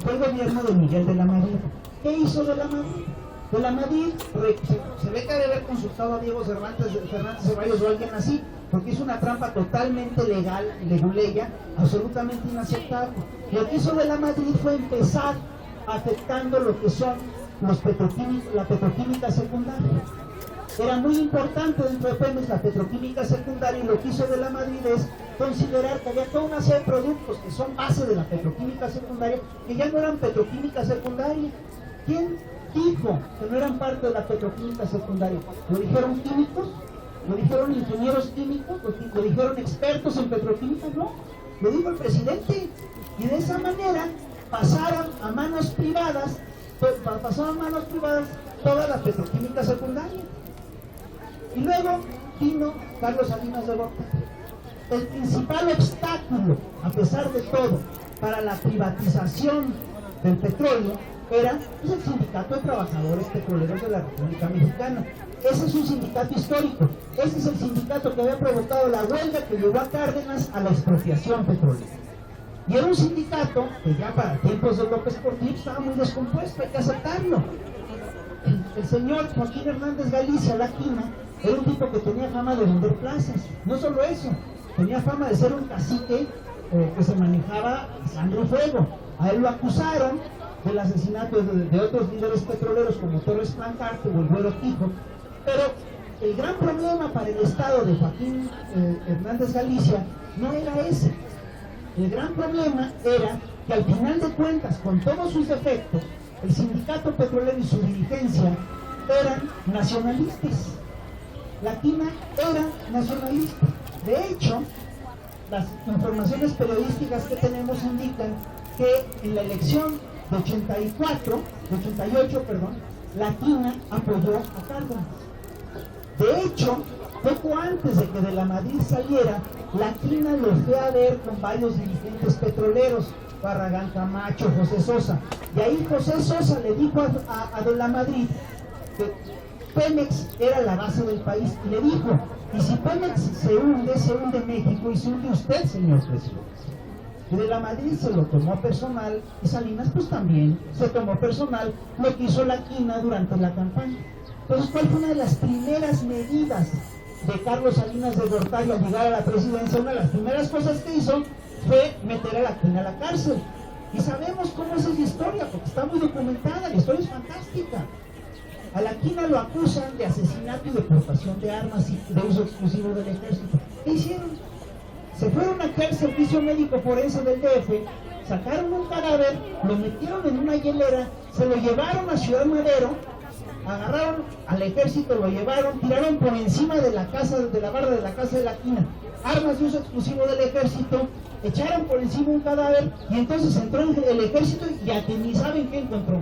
fue el gobierno de Miguel de la Madrid. ¿Qué hizo de la Madrid? De la Madrid se ve que debe haber consultado a Diego Fernández Ceballos o alguien así, porque hizo una trampa totalmente legal, leguleya, absolutamente inaceptable. Lo que hizo de la Madrid fue empezar afectando lo que son la petroquímica secundaria. Era muy importante dentro de Pemex la petroquímica secundaria, y lo que hizo de la Madrid es considerar que había toda una serie de productos que son base de la petroquímica secundaria, que ya no eran petroquímica secundaria. ¿Quién dijo que no eran parte de la petroquímica secundaria? ¿Lo dijeron químicos? ¿Lo dijeron ingenieros químicos? ¿Lo dijeron expertos en petroquímica? No, lo dijo el presidente. Y de esa manera pasaron a manos privadas toda la petroquímica secundaria. Y luego vino Carlos Salinas de Gortari. El principal obstáculo, a pesar de todo, para la privatización del petróleo era el Sindicato de Trabajadores Petroleros de la República Mexicana. Ese es un sindicato histórico. Ese es el sindicato que había provocado la huelga que llevó a Cárdenas a la expropiación petrolera. Y era un sindicato que ya para tiempos de López Portillo estaba muy descompuesto, hay que aceptarlo. El señor Joaquín Hernández Galicia, la Quina, era un tipo que tenía fama de vender plazas. No solo eso, tenía fama de ser un cacique que se manejaba a sangre y fuego. A él lo acusaron del asesinato de otros líderes petroleros como Torres Plancarte o el Güero Quijo. Pero el gran problema para el estado de Joaquín Hernández Galicia no era ese. El gran problema era que al final de cuentas, con todos sus defectos, el sindicato petrolero y su dirigencia eran nacionalistas. La Quina era nacionalista. De hecho, las informaciones periodísticas que tenemos indican que en la elección de 88, la Quina apoyó a Cárdenas. De hecho, poco antes de que de la Madrid saliera, la Quina lo fue a ver con varios dirigentes petroleros, Barragán Camacho, José Sosa. Y ahí José Sosa le dijo a de la Madrid que Pemex era la base del país, y le dijo: y si Pemex se hunde México, y se hunde usted, señor presidente. Y de la Madrid se lo tomó personal, y Salinas pues también se tomó personal lo que hizo la Quina durante la campaña. Entonces, ¿cuál fue una de las primeras medidas de Carlos Salinas de Gortari al llegar a la presidencia? Una de las primeras cosas que hizo fue meter a la Quina a la cárcel. Y sabemos cómo es esa historia, porque está muy documentada, la historia es fantástica. A la Quina lo acusan de asesinato y deportación de armas y de uso exclusivo del ejército. ¿Qué hicieron? Se fueron aquí al Servicio Médico Forense del DF, sacaron un cadáver, lo metieron en una hielera, se lo llevaron a Ciudad Madero, agarraron al ejército, lo llevaron, tiraron por encima de la casa, de la barra de la casa de la Quina, armas de uso exclusivo del ejército, echaron por encima un cadáver, y entonces entró el ejército y a que ni saben qué encontró.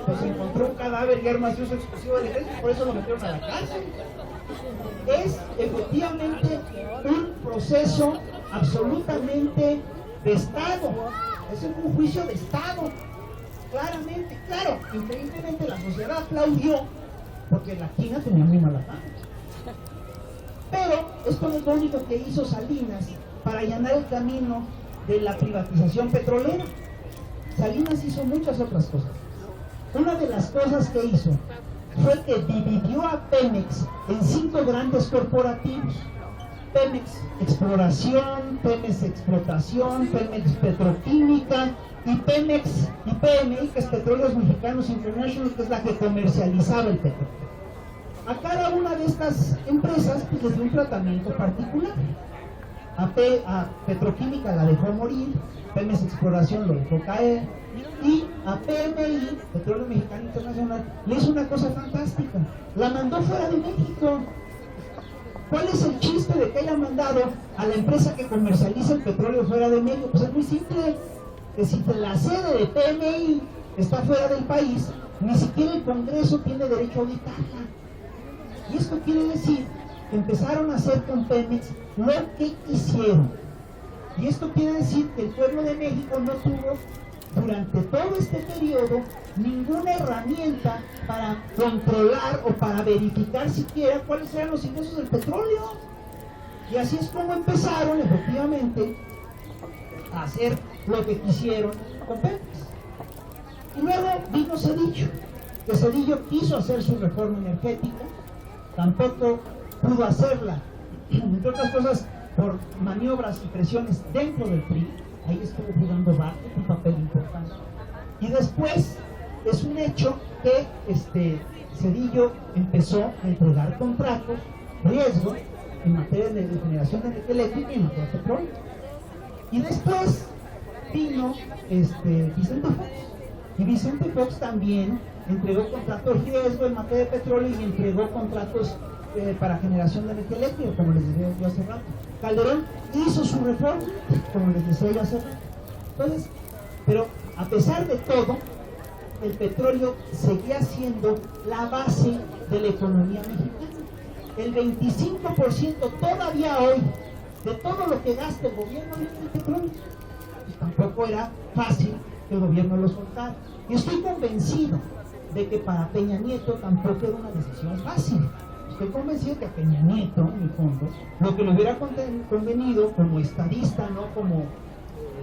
Pues encontró un cadáver y armas de uso exclusivo del ejército, por eso lo metieron a la cárcel. Es efectivamente un proceso absolutamente de Estado, es un juicio de Estado, claramente. Claro, increíblemente la sociedad aplaudió porque la Quina tenía muy mala fama. Pero esto no es lo único que hizo Salinas para allanar el camino de la privatización petrolera. Salinas hizo muchas otras cosas. Una de las cosas que hizo fue que dividió a Pemex en 5 grandes corporativos: Pemex Exploración, Pemex Explotación, Pemex Petroquímica y Pemex y PMI, que es Petróleos Mexicanos International, que es la que comercializaba el petróleo. A cada una de estas empresas pues les dio un tratamiento particular. A Petroquímica la dejó morir, Pemex Exploración lo dejó caer, y a PMI, Petróleo Mexicano Internacional, le hizo una cosa fantástica: la mandó fuera de México. ¿Cuál es el chiste de que haya mandado a la empresa que comercializa el petróleo fuera de México? Pues es muy simple, que si la sede de PMI está fuera del país, ni siquiera el Congreso tiene derecho a auditarla. Y esto quiere decir que empezaron a hacer con Pemex lo que quisieron. Y esto quiere decir que el pueblo de México no tuvo durante todo este periodo ninguna herramienta para controlar o para verificar siquiera cuáles eran los ingresos del petróleo. Y así es como empezaron efectivamente a hacer lo que quisieron con Pemex. Y luego vino Zedillo, que Zedillo quiso hacer su reforma energética, tampoco pudo hacerla, entre otras cosas por maniobras y presiones dentro del PRI. Ahí estuvo jugando Bartlett un papel importante. Y después es un hecho que Zedillo empezó a entregar contratos, riesgo, en materia de generación de energía eléctrica y en materia de petróleo. Y después vino Vicente Fox. Y Vicente Fox también entregó contratos riesgo en materia de petróleo y entregó contratos para generación de energía eléctrica, como les decía yo hace rato. Calderón hizo su reforma, como les decía yo hace rato. Entonces, pero a pesar de todo, el petróleo seguía siendo la base de la economía mexicana. El 25% todavía hoy de todo lo que gasta el gobierno viene del petróleo. Y tampoco era fácil que el gobierno lo soltara. Y estoy convencido de que para Peña Nieto tampoco era una decisión fácil. Estoy convencido que a Peña Nieto, en el fondo, lo que le hubiera convenido como estadista, no como,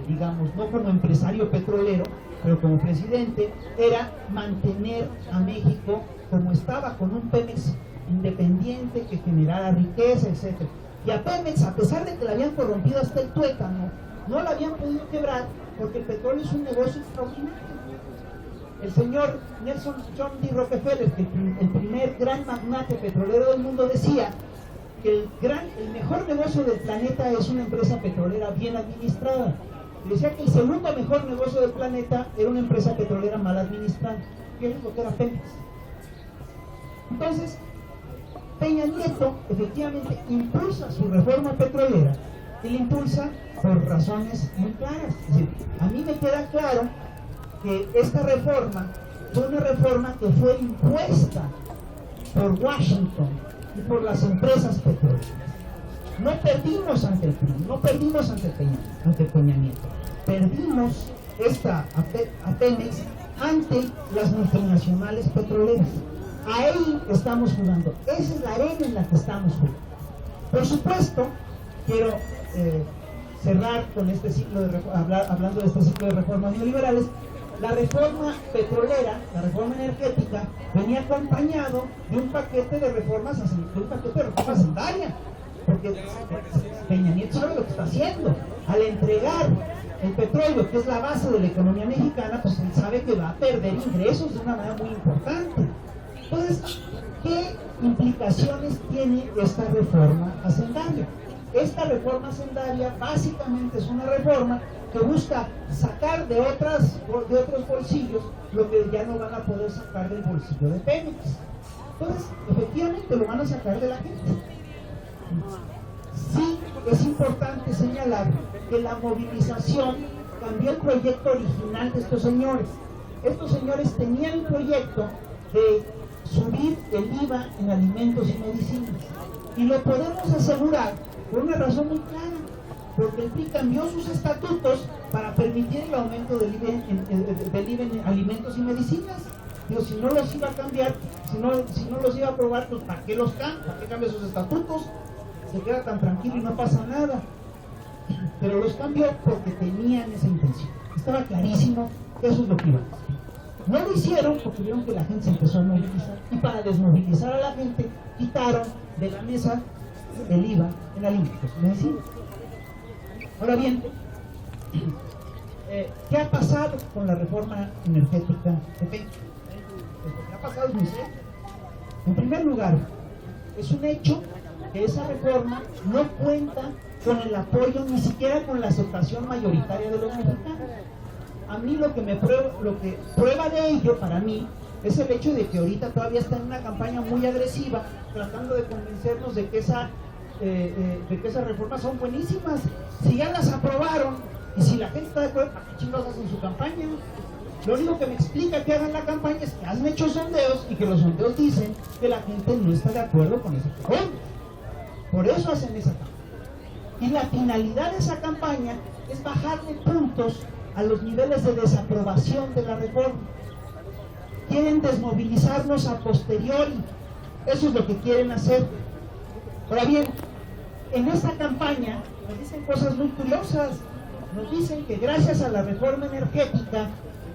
digamos, no como empresario petrolero, pero como presidente, era mantener a México como estaba, con un Pemex independiente que generara riqueza, etc. Y a Pemex, a pesar de que la habían corrompido hasta el tuétano, no la habían podido quebrar porque el petróleo es un negocio extraordinario. El señor Nelson John D. Rockefeller, que el primer gran magnate petrolero del mundo, decía que el mejor negocio del planeta es una empresa petrolera bien administrada. Decía que el segundo mejor negocio del planeta era una empresa petrolera mal administrada, que es lo que era Pemex. Entonces, Peña Nieto efectivamente impulsa su reforma petrolera y la impulsa por razones muy claras. Es decir, a mí me queda claro que esta reforma fue una reforma que fue impuesta por Washington y por las empresas petroleras. No perdimos ante el PRI, no perdimos ante Peña Nieto, perdimos a Pemex ante las multinacionales petroleras. Ahí estamos jugando, esa es la arena en la que estamos jugando. Por supuesto, quiero cerrar con este ciclo hablando de este ciclo de reformas neoliberales. La reforma petrolera, la reforma energética, venía acompañado de un paquete de reformas hacendarias, porque Peña Nieto sabe lo que está haciendo. Al entregar el petróleo, que es la base de la economía mexicana, pues él sabe que va a perder ingresos de una manera muy importante. Entonces, ¿qué implicaciones tiene esta reforma hacendaria? Esta reforma hacendaria básicamente es una reforma que busca sacar de otros bolsillos lo que ya no van a poder sacar del bolsillo de Pemex. Entonces, efectivamente lo van a sacar de la gente. Sí, es importante señalar que la movilización cambió el proyecto original de estos señores. Estos señores tenían el proyecto de subir el IVA en alimentos y medicinas. Y lo podemos asegurar por una razón muy clara, porque el PRI cambió sus estatutos para permitir el aumento del IVA en alimentos y medicinas. Pero si no los iba a cambiar, si no los iba a aprobar, pues ¿para qué los cambia? ¿Para qué cambia sus estatutos? Se queda tan tranquilo y no pasa nada. Pero los cambió porque tenían esa intención. Estaba clarísimo que eso es lo que iban a hacer. No lo hicieron porque vieron que la gente se empezó a movilizar, y para desmovilizar a la gente quitaron de la mesa el IVA en alimentos y medicinas. Ahora bien, ¿qué ha pasado con la reforma energética de Peña? Lo que ha pasado es muy serio. En primer lugar, es un hecho que esa reforma no cuenta con el apoyo, ni siquiera con la aceptación mayoritaria de los mexicanos. A mí lo que prueba de ello para mí es el hecho de que ahorita todavía está en una campaña muy agresiva tratando de convencernos de que esas reformas son buenísimas. Si ya las aprobaron y si la gente está de acuerdo, ¿para qué chingados hacen su campaña? Lo único que me explica que hagan la campaña es que han hecho sondeos y que los sondeos dicen que la gente no está de acuerdo con esa reforma. Por eso hacen esa campaña. Y la finalidad de esa campaña es bajarle puntos a los niveles de desaprobación de la reforma. Quieren desmovilizarnos a posteriori. Eso es lo que quieren hacer. Ahora bien, en esta campaña nos dicen cosas muy curiosas. Nos dicen que gracias a la reforma energética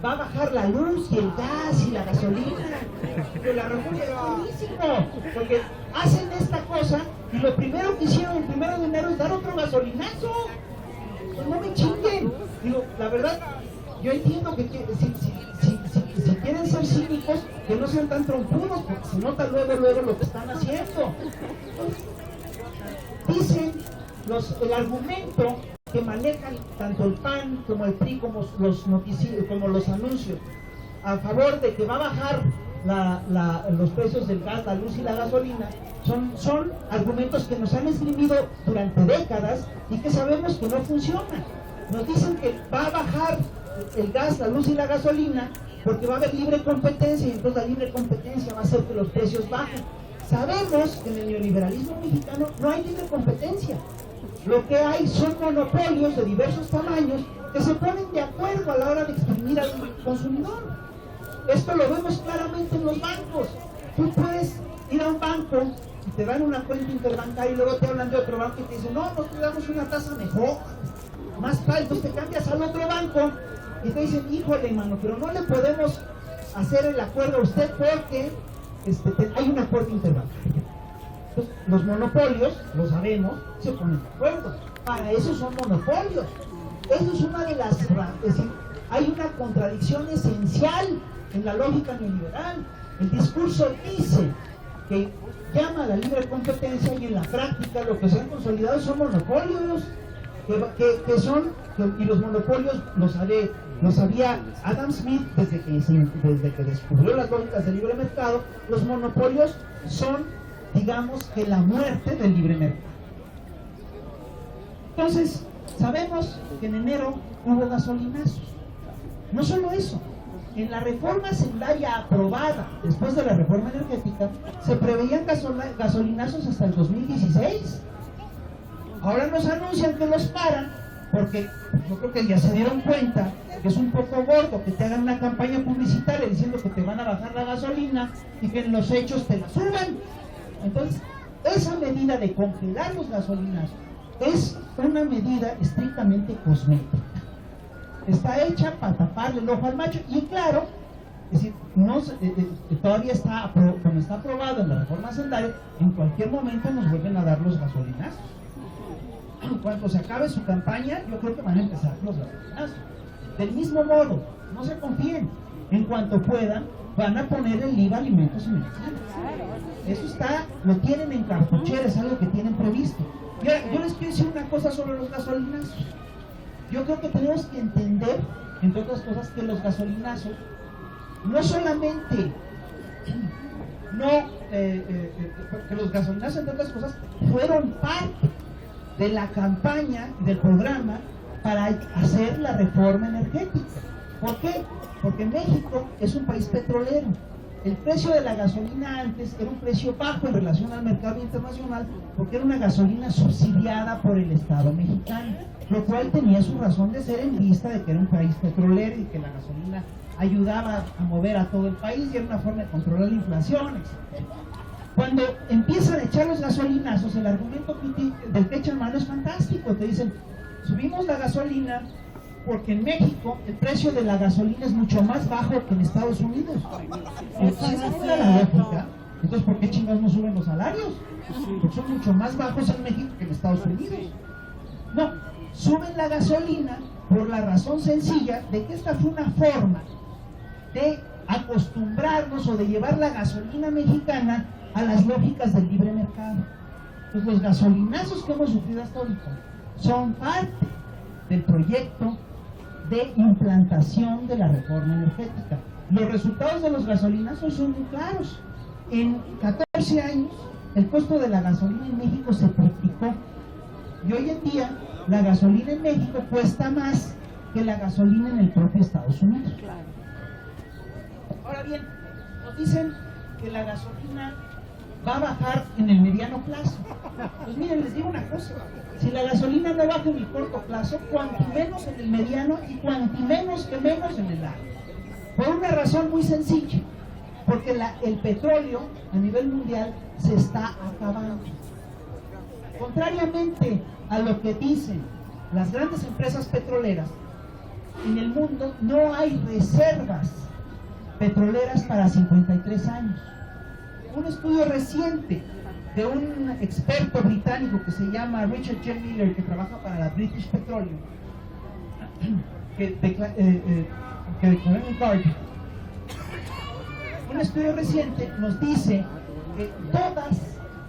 va a bajar la luz y el gas y la gasolina. Pero la reforma es buenísimo, porque hacen esta cosa y lo primero que hicieron el 1 de enero es dar otro gasolinazo. Pues no me chinguen. Digo, la verdad, yo entiendo que si quieren ser cínicos, que no sean tan trompudos, porque se nota luego lo que están haciendo. Dicen el argumento que manejan tanto el PAN como el PRI como los noticieros, como los anuncios a favor de que va a bajar los precios del gas, la luz y la gasolina, son argumentos que nos han esgrimido durante décadas y que sabemos que no funcionan. Nos dicen que va a bajar el gas, la luz y la gasolina porque va a haber libre competencia y entonces la libre competencia va a hacer que los precios bajen. Sabemos que en el neoliberalismo mexicano no hay libre competencia. Lo que hay son monopolios de diversos tamaños que se ponen de acuerdo a la hora de exprimir al consumidor. Esto lo vemos claramente en los bancos. Tú puedes ir a un banco y te dan una cuenta interbancaria y luego te hablan de otro banco y te dicen, no, nos te damos una tasa mejor, más tal, entonces te cambias al otro banco y te dicen, híjole, mano, pero no le podemos hacer el acuerdo a usted porque hay un acuerdo interbancario. Entonces, los monopolios, lo sabemos, se ponen de acuerdo. Para eso son monopolios. Eso es una de las... Es decir, hay una contradicción esencial en la lógica neoliberal. El discurso dice que llama a la libre competencia y en la práctica lo que se han consolidado son monopolios. Y los monopolios los sabía Adam Smith desde que descubrió las lógicas del libre mercado. Los monopolios son, digamos, que la muerte del libre mercado. Entonces, sabemos que en enero hubo gasolinazos. No solo eso, en la reforma hacendaria aprobada después de la reforma energética, se preveían gasolinazos hasta el 2016. Ahora nos anuncian que los paran, porque yo creo que ya se dieron cuenta que es un poco gordo que te hagan una campaña publicitaria diciendo que te van a bajar la gasolina y que en los hechos te la suban. Entonces, esa medida de congelar los gasolinazos es una medida estrictamente cosmética. Está hecha para taparle el ojo al macho y claro, es decir, todavía está, como está aprobado en la reforma hacendaria, en cualquier momento nos vuelven a dar los gasolinazos. Cuando se acabe su campaña, yo creo que van a empezar los gasolinazos. Del mismo modo, no se confíen, en cuanto puedan, van a poner el IVA a alimentos y medicinas. Eso lo tienen en cartuchera, es algo que tienen previsto. Y ahora, yo les quiero decir una cosa sobre los gasolinazos. Yo creo que tenemos que entender, entre otras cosas, que los gasolinazos no solamente que los gasolinazos, entre otras cosas, fueron parte de la campaña y del programa para hacer la reforma energética. ¿Por qué? Porque México es un país petrolero. El precio de la gasolina antes era un precio bajo en relación al mercado internacional porque era una gasolina subsidiada por el Estado mexicano, lo cual tenía su razón de ser en vista de que era un país petrolero y que la gasolina ayudaba a mover a todo el país y era una forma de controlar la inflación, etc. Cuando empiezan a echar los gasolinazos, el argumento del que echan mano es fantástico. Te dicen, subimos la gasolina porque en México el precio de la gasolina es mucho más bajo que en Estados Unidos. Si esa fuera la lógica, entonces ¿por qué chingados no suben los salarios? Porque son mucho más bajos en México que en Estados Unidos. No, suben la gasolina por la razón sencilla de que esta fue una forma de acostumbrarnos o de llevar la gasolina mexicana a las lógicas del libre mercado. Pues los gasolinazos que hemos sufrido hasta ahorita son parte del proyecto de implantación de la reforma energética. Los resultados de los gasolinazos son muy claros. En 14 años, el costo de la gasolina en México se triplicó. Y hoy en día, la gasolina en México cuesta más que la gasolina en el propio Estados Unidos. Ahora bien, nos dicen que la gasolina va a bajar en el mediano plazo. Pues miren, les digo una cosa, si la gasolina no baja en el corto plazo, cuanto menos en el mediano y cuanto menos en el largo. Por una razón muy sencilla, porque el petróleo a nivel mundial se está acabando. Contrariamente a lo que dicen las grandes empresas petroleras, en el mundo no hay reservas petroleras para 53 años. Un estudio reciente de un experto británico que se llama Richard J. Miller, que trabaja para la British Petroleum, que declaró en el Guardian. Un estudio reciente nos dice que todas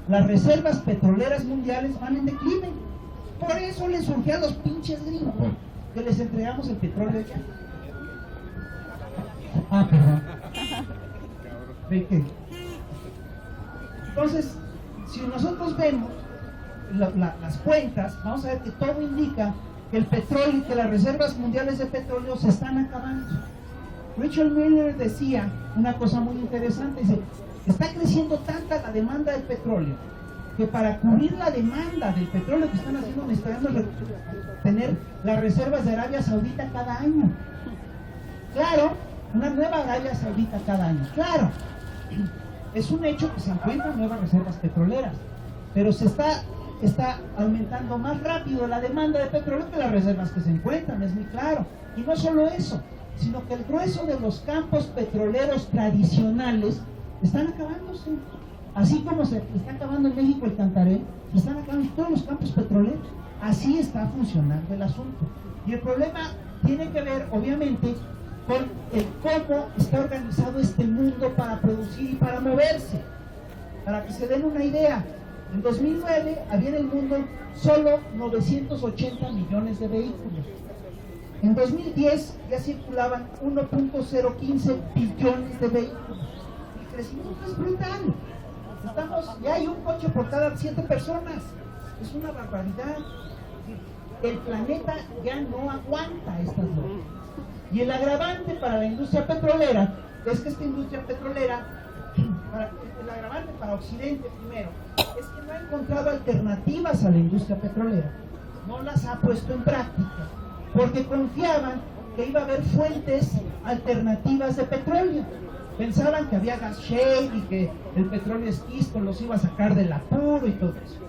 las reservas petroleras mundiales van en declive. Por eso les surgió a los pinches gringos que les entregamos el petróleo ya. Perdón. ¿Ve qué? Entonces, si nosotros vemos las cuentas, vamos a ver que todo indica que el petróleo, que las reservas mundiales de petróleo se están acabando. Richard Miller decía una cosa muy interesante, dice, está creciendo tanta la demanda del petróleo, que para cubrir la demanda del petróleo que están haciendo necesitamos tener las reservas de Arabia Saudita cada año. Claro, una nueva Arabia Saudita cada año, claro. Es un hecho que se encuentran nuevas reservas petroleras, pero se está aumentando más rápido la demanda de petróleo que las reservas que se encuentran, es muy claro. Y no solo eso, sino que el grueso de los campos petroleros tradicionales están acabándose. Así como se está acabando en México el Cantarell, se están acabando todos los campos petroleros. Así está funcionando el asunto. Y el problema tiene que ver, obviamente, con el cómo está organizado este mundo para producir y para moverse. Para que se den una idea, en 2009 había en el mundo solo 980 millones de vehículos. En 2010 ya circulaban 1.015 billones de vehículos. El crecimiento es brutal. Ya hay un coche por cada 7 personas. Es una barbaridad. El planeta ya no aguanta estas leyes. Y el agravante para la industria petrolera es que esta industria petrolera, el agravante para Occidente primero, es que no ha encontrado alternativas a la industria petrolera. No las ha puesto en práctica, porque confiaban que iba a haber fuentes alternativas de petróleo. Pensaban que había gas shale y que el petróleo esquisto los iba a sacar del apuro y todo eso.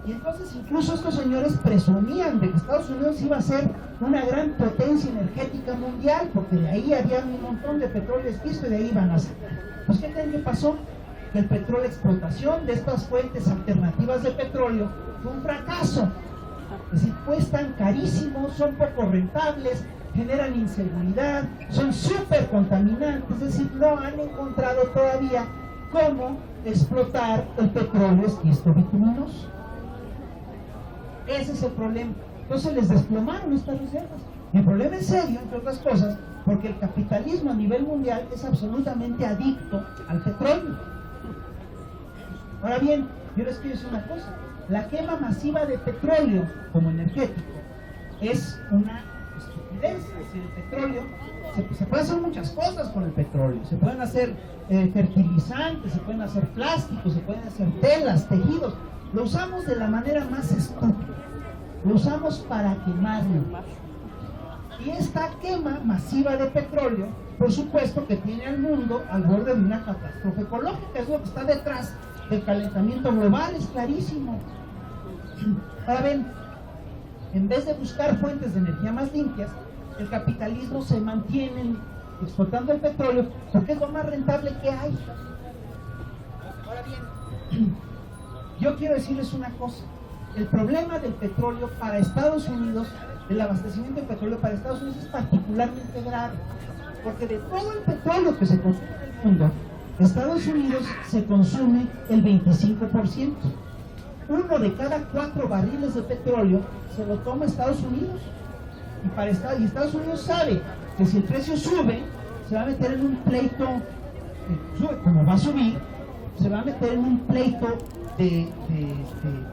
Y entonces incluso estos señores presumían de que Estados Unidos iba a ser una gran potencia energética mundial, porque de ahí había un montón de petróleo esquisto y de ahí iban a sacar. Pues ¿qué creen que pasó? Que el petróleo, explotación de estas fuentes alternativas de petróleo fue un fracaso. Es decir, cuestan carísimo, son poco rentables, generan inseguridad, son súper contaminantes, es decir, no han encontrado todavía cómo explotar el petróleo esquisto bituminoso. Ese es el problema. Entonces les desplomaron estas reservas. Y el problema es serio, entre otras cosas, porque el capitalismo a nivel mundial es absolutamente adicto al petróleo. Ahora bien, yo les quiero decir una cosa. La quema masiva de petróleo como energético es una estupidez. Es decir, el petróleo, se puede hacer muchas cosas con el petróleo. Se pueden hacer fertilizantes, se pueden hacer plásticos, se pueden hacer telas, tejidos. Lo usamos de la manera más estúpida. Lo usamos para quemarlo. Y esta quema masiva de petróleo, por supuesto que tiene al mundo al borde de una catástrofe ecológica. Es lo que está detrás del calentamiento global, es clarísimo. Ahora ven, en vez de buscar fuentes de energía más limpias, el capitalismo se mantiene explotando el petróleo porque es lo más rentable que hay. Ahora bien, yo quiero decirles una cosa. El problema del petróleo para Estados Unidos, el abastecimiento de petróleo para Estados Unidos es particularmente grave, porque de todo el petróleo que se consume en el mundo, Estados Unidos se consume el 25%. 1 de cada 4 barriles de petróleo se lo toma Estados Unidos. Y Estados Unidos sabe que si el precio sube, se va a meter en un pleito, como va a subir, se va a meter en un pleito de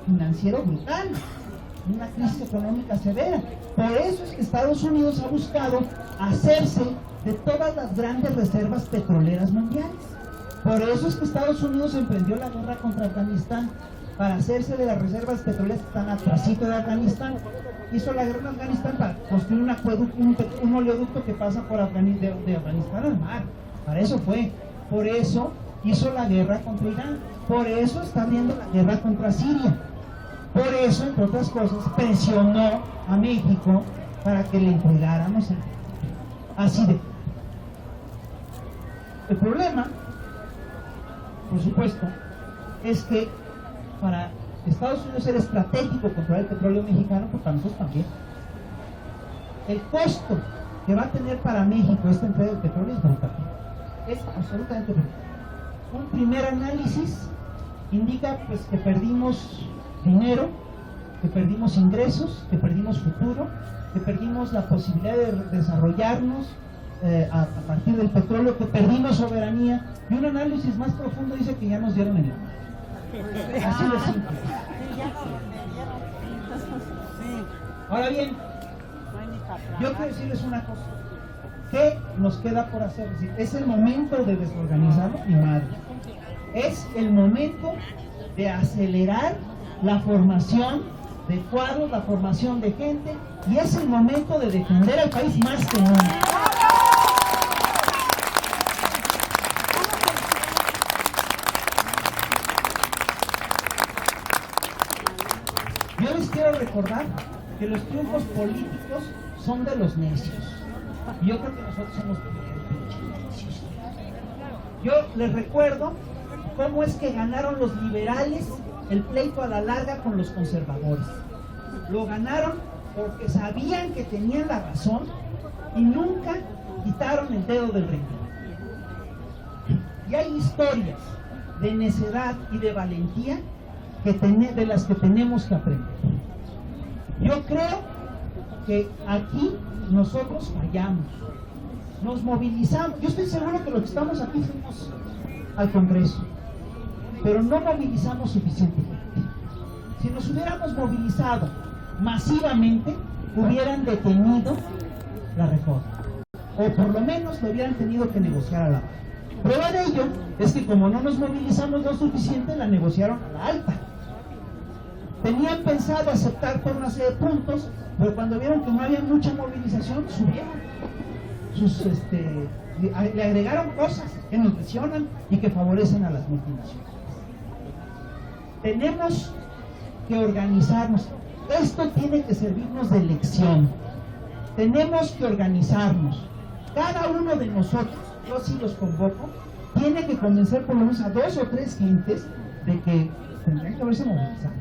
financiero brutal, una crisis económica severa. Por eso es que Estados Unidos ha buscado hacerse de todas las grandes reservas petroleras mundiales. Por eso es que Estados Unidos emprendió la guerra contra Afganistán, para hacerse de las reservas petroleras que están atrásito de Afganistán. Hizo la guerra en Afganistán para construir un oleoducto que pasa por de Afganistán al mar. Para eso fue. Por eso hizo la guerra contra Irán. Por eso está abriendo la guerra contra Siria. Por eso, entre otras cosas, presionó a México para que le entregáramos el territorio. Así de. El problema, por supuesto, es que para Estados Unidos era estratégico controlar el petróleo mexicano, pues para nosotros también. El costo que va a tener para México esta entrega del petróleo es brutal. Es absolutamente brutal. Un primer análisis indica pues que perdimos dinero, que perdimos ingresos, que perdimos futuro, que perdimos la posibilidad de desarrollarnos a partir del petróleo, que perdimos soberanía, y un análisis más profundo dice que ya nos dieron el mar. Así de simple. Ahora bien, yo quiero decirles una cosa. ¿Qué nos queda por hacer? Es decir, ¿es el momento de desorganizarnos? Ni madre. Es el momento de acelerar la formación de cuadros, la formación de gente, y es el momento de defender al país más que nunca. Yo les quiero recordar que los triunfos políticos son de los necios. Y yo creo que nosotros somos necios. Yo les recuerdo cómo es que ganaron los liberales el pleito a la larga con los conservadores. Lo ganaron porque sabían que tenían la razón y nunca quitaron el dedo del renglón. Y hay historias de necedad y de valentía de las que tenemos que aprender. Yo creo que aquí nosotros fallamos, nos movilizamos. Yo estoy seguro que los que estamos aquí fuimos al Congreso, pero no movilizamos suficientemente. Si nos hubiéramos movilizado masivamente, hubieran detenido la reforma, o por lo menos lo hubieran tenido que negociar a la baja. Prueba de ello es que como no nos movilizamos lo suficiente, la negociaron a la alta. Tenían pensado aceptar por una serie de puntos, pero cuando vieron que no había mucha movilización, subieron le agregaron cosas que nos lesionan y que favorecen a las multinacionales. Tenemos que organizarnos. Esto tiene que servirnos de lección. Tenemos que organizarnos. Cada uno de nosotros, yo sí los convoco, tiene que convencer por lo menos a 2 o 3 gentes de que tendrían que haberse movilizado,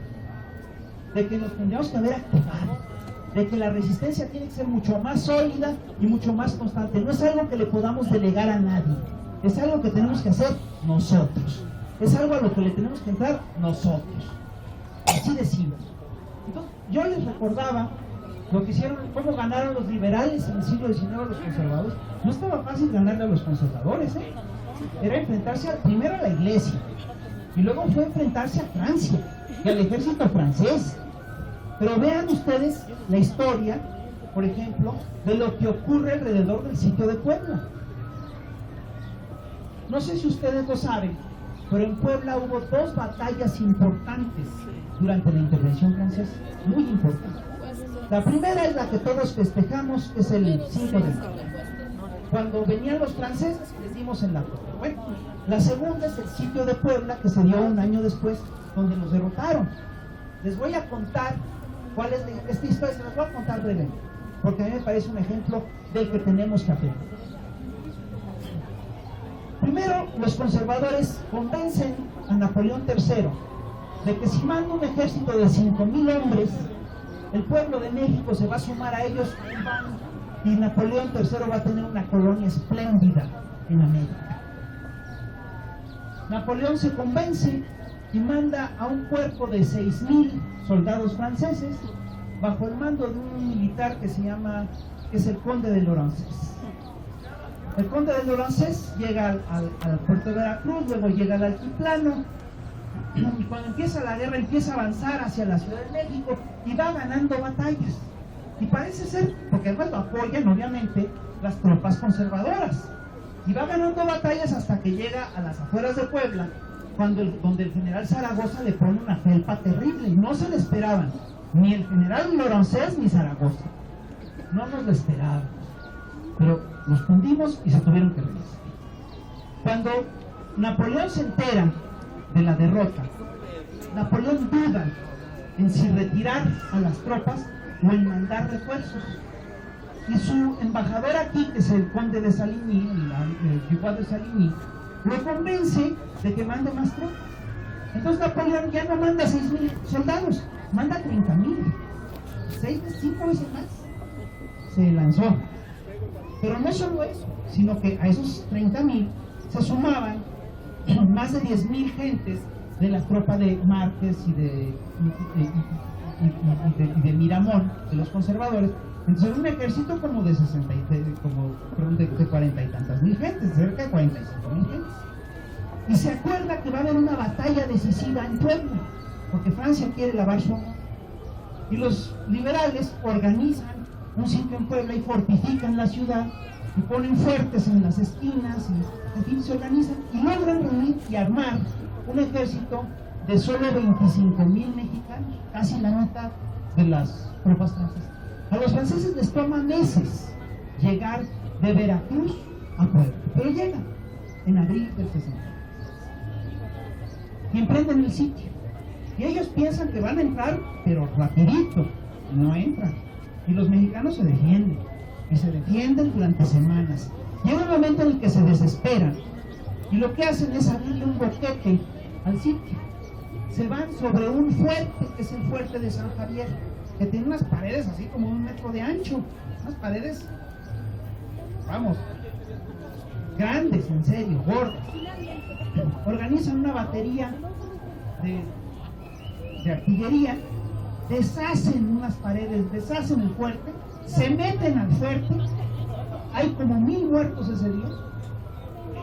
de que nos tendríamos que haber activado, de que la resistencia tiene que ser mucho más sólida y mucho más constante. No es algo que le podamos delegar a nadie, es algo que tenemos que hacer nosotros, es algo a lo que le tenemos que entrar nosotros. Así decimos. Entonces, yo les recordaba lo que hicieron, cómo ganaron los liberales en el siglo XIX a los conservadores. No estaba fácil ganarle a los conservadores, era enfrentarse primero a la iglesia, y luego fue enfrentarse a Francia y al ejército francés. Pero vean ustedes la historia, por ejemplo, de lo que ocurre alrededor del sitio de Puebla. No sé si ustedes lo saben, pero en Puebla hubo 2 batallas importantes durante la intervención francesa, muy importantes. La primera es la que todos festejamos, que es el 5 de mayo. Cuando venían los franceses, les dimos en la torre. Bueno, la segunda es el sitio de Puebla, que se dio un año después, donde nos derrotaron. Les voy a contar cuál es esta historia, se las voy a contar brevemente, porque a mí me parece un ejemplo del que tenemos que aprender. Primero, los conservadores convencen a Napoleón III de que si manda un ejército de 5,000 hombres, el pueblo de México se va a sumar a ellos y Napoleón III va a tener una colonia espléndida en América. Napoleón se convence y manda a un cuerpo de 6,000 soldados franceses bajo el mando de un militar que es el conde de Lorenzés. El conde de Lorenzés llega al puerto de Veracruz, luego llega al altiplano, y cuando empieza la guerra empieza a avanzar hacia la Ciudad de México y va ganando batallas. Y parece ser, porque además lo apoyan obviamente las tropas conservadoras, y va ganando batallas hasta que llega a las afueras de Puebla, donde el general Zaragoza le pone una felpa terrible. No se le esperaban, ni el general Lorenzés ni Zaragoza. No nos lo esperábamos, pero nos fundimos y se tuvieron que regresar. Cuando Napoleón se entera de la derrota, Napoleón duda en si retirar a las tropas o en mandar refuerzos. Y su embajador aquí, que es el conde de Saligny, el Dubois de Saligny, lo convence de que mande más tropas. Entonces Napoleón ya no manda 6,000 soldados, manda 30,000, 5 veces más. Se lanzó. Pero no solo eso, sino que a esos 30,000 se sumaban más de 10,000 gentes de la tropa de Márquez y de Miramón, de los conservadores. Entonces un ejército como de 40 y tantas mil gentes, cerca de 45,000 gentes. Y se acuerda que va a haber una batalla decisiva en Puebla, porque Francia quiere lavar su honor. Y los liberales organizan un sitio en Puebla y fortifican la ciudad, y ponen fuertes en las esquinas, y en fin, se organizan y logran reunir y armar un ejército de solo 25,000 mexicanos, casi la mitad de las tropas francesas. A los franceses les toma meses llegar de Veracruz a Puebla, pero llegan en abril del 60 y emprenden el sitio. Y ellos piensan que van a entrar, pero rapidito, y no entran. Y los mexicanos se defienden, y se defienden durante semanas. Llega un momento en el que se desesperan, y lo que hacen es abrirle un boquete al sitio. Se van sobre un fuerte, que es el fuerte de San Javier, que tiene unas paredes así como 1 metro de ancho, unas paredes, vamos, grandes, en serio, gordas. Organizan una batería de artillería, deshacen unas paredes, deshacen el fuerte, se meten al fuerte, hay como 1,000 muertos ese día,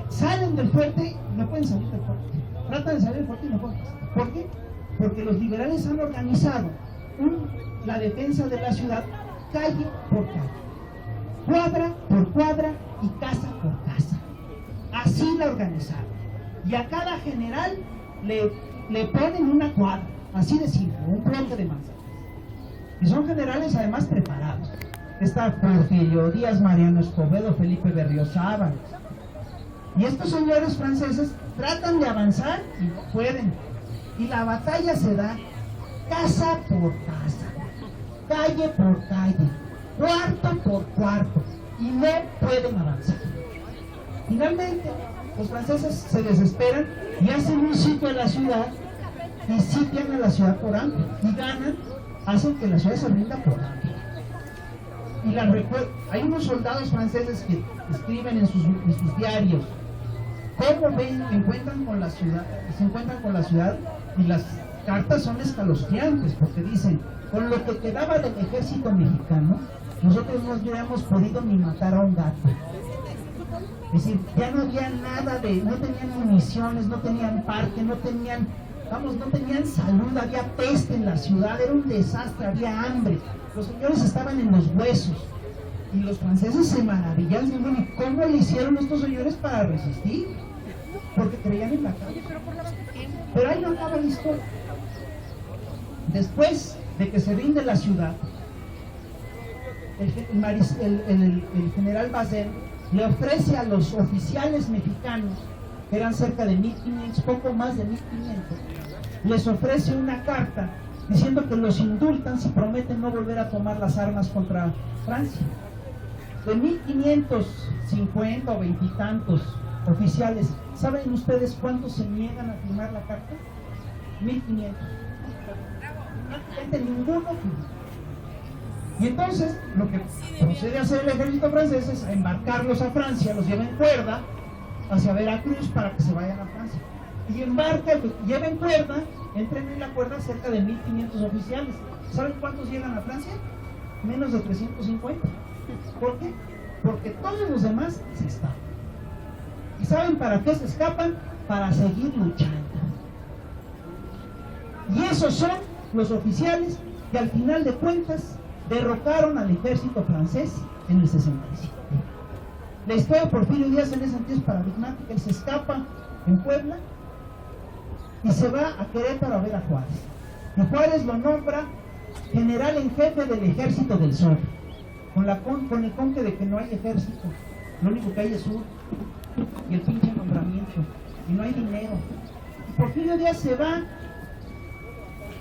salen del fuerte, no pueden salir del fuerte, tratan de salir del fuerte y no pueden. ¿Por qué? Porque los liberales han organizado la defensa de la ciudad calle por calle, cuadra por cuadra y casa por casa. Así la organizaron. Y a cada general le ponen una cuadra, así de simple, un bloque de manzanas. Y son generales además preparados. Está Porfirio Díaz, Mariano Escobedo, Felipe Berriozábal. Y estos señores franceses tratan de avanzar y no pueden. Y la batalla se da casa por casa, calle por calle, cuarto por cuarto, y no pueden avanzar. Finalmente, los franceses se desesperan y hacen un sitio a la ciudad, y sitian a la ciudad por hambre, y ganan, hacen que la ciudad se rinda por hambre. Y hay unos soldados franceses que escriben en sus diarios cómo ven, se encuentran con la ciudad, y las cartas son escalofriantes, porque dicen: con lo que quedaba del ejército mexicano, nosotros no hubiéramos podido ni matar a un gato. Es decir, ya no había nada no tenían municiones, no tenían parque, no tenían salud, había peste en la ciudad, era un desastre, había hambre, los señores estaban en los huesos. Y los franceses se maravillan, diciendo: ¿y cómo le hicieron estos señores para resistir? Porque creían en la causa. Pero ahí no acaba la historia. Después de que se rinde la ciudad, el general Bazán le ofrece a los oficiales mexicanos, que eran cerca de 1,500, poco más de 1,500, les ofrece una carta diciendo que los indultan si prometen no volver a tomar las armas contra Francia. De 1,550 o 20 y tantos oficiales, ¿saben ustedes cuántos se niegan a firmar la carta? 1,500. Prácticamente ninguno firma. Y entonces lo que procede a hacer el ejército francés es a embarcarlos a Francia, los lleva en cuerda hacia Veracruz para que se vayan a Francia. Y lleva en cuerda, entren en la cuerda cerca de 1,500 oficiales. ¿Saben cuántos llegan a Francia? Menos de 350. ¿Por qué? Porque todos los demás se escapan. ¿Y saben para qué se escapan? Para seguir luchando. Y esos son los oficiales que al final de cuentas derrocaron al ejército francés en el 67. La historia de Porfirio Díaz en ese sentido es paradigmática. Él se escapa en Puebla y se va a Querétaro a ver a Juárez. Y Juárez lo nombra general en jefe del Ejército del Sur, con el conque de que no hay ejército, lo único que hay es sur, y el pinche nombramiento, y no hay dinero. Y Porfirio Díaz se va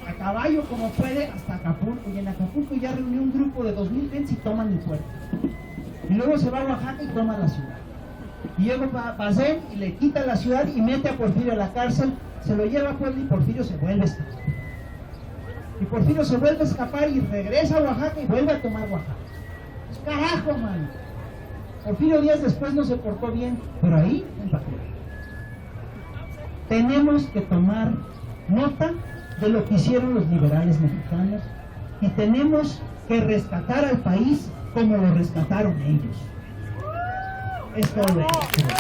a caballo como puede hasta Acapulco, y en Acapulco ya reunió un grupo de 2,000 gentes y toman el puerto. Y luego se va a Oaxaca y toma la ciudad. Y llega Pazén y le quita la ciudad y mete a Porfirio a la cárcel, se lo lleva a Puebla y Porfirio se vuelve a escapar. Y Porfirio se vuelve a escapar y regresa a Oaxaca y vuelve a tomar Oaxaca. ¡Carajo, man! Porfirio Díaz después no se portó bien, pero ahí empató. Tenemos que tomar nota de lo que hicieron los liberales mexicanos y tenemos que rescatar al país como lo rescataron ellos. Es todo lo que quiero.